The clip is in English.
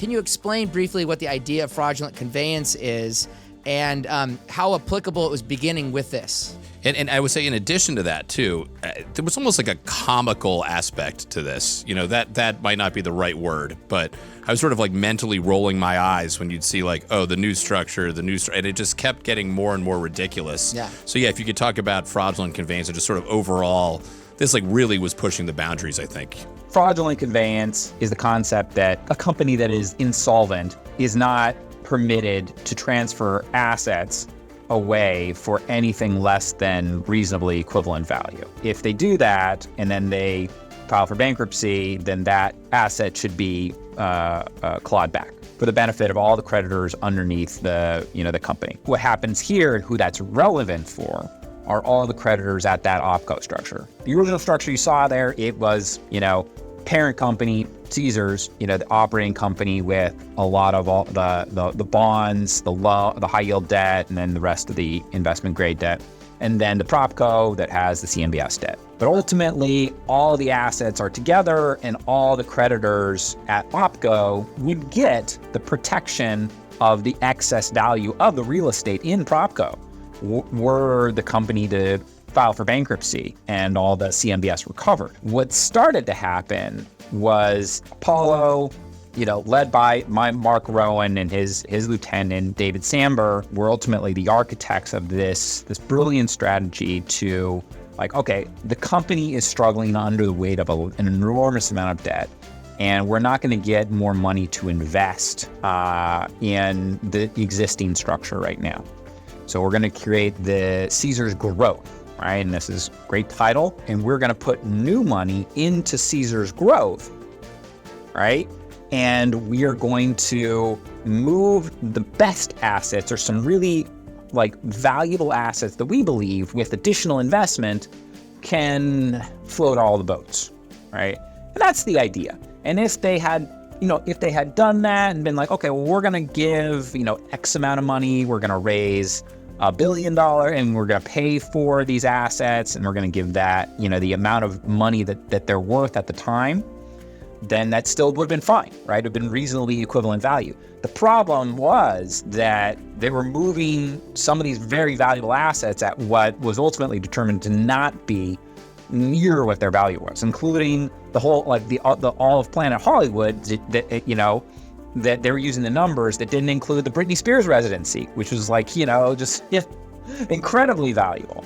Can you explain briefly what the idea of fraudulent conveyance is and how applicable it was beginning with this? And I would say in addition to that too, there was almost like a comical aspect to this. You know, that might not be the right word, but I was sort of like mentally rolling my eyes when you'd see like, oh, the new structure, and it just kept getting more and more ridiculous. Yeah. So yeah, if you could talk about fraudulent conveyance and just sort of overall, this like really was pushing the boundaries, I think. Fraudulent conveyance is the concept that a company that is insolvent is not permitted to transfer assets away for anything less than reasonably equivalent value. If they do that and then they file for bankruptcy, then that asset should be clawed back for the benefit of all the creditors underneath the company. What happens here, who that's relevant for, are all the creditors at that opco structure. The original structure you saw there, it was, parent company, Caesars, the operating company with a lot of all the bonds, the high yield debt, and then the rest of the investment grade debt. And then the propco that has the CMBS debt. But ultimately, all the assets are together and all the creditors at opco would get the protection of the excess value of the real estate in propco were the company to file for bankruptcy and all the CMBS recovered. What started to happen was Apollo, led by Mark Rowan and his lieutenant, David Samber, were ultimately the architects of this brilliant strategy to okay, the company is struggling under the weight of an enormous amount of debt, and we're not going to get more money to invest in the existing structure right now. So we're going to create the Caesars Growth, right? And this is a great title. And we're going to put new money into Caesars Growth, right? And we are going to move the best assets or some really valuable assets that we believe with additional investment can float all the boats, right? And that's the idea. And if they had done that and been okay, well, we're going to give, X amount of money, we're going to raise $1 billion and we're going to pay for these assets and we're going to give that, the amount of money that they're worth at the time, then that still would have been fine, right? It would have been reasonably equivalent value. The problem was that they were moving some of these very valuable assets at what was ultimately determined to not be near what their value was, including the whole, the all of Planet Hollywood, that they were using the numbers that didn't include the Britney Spears residency, which was just incredibly valuable.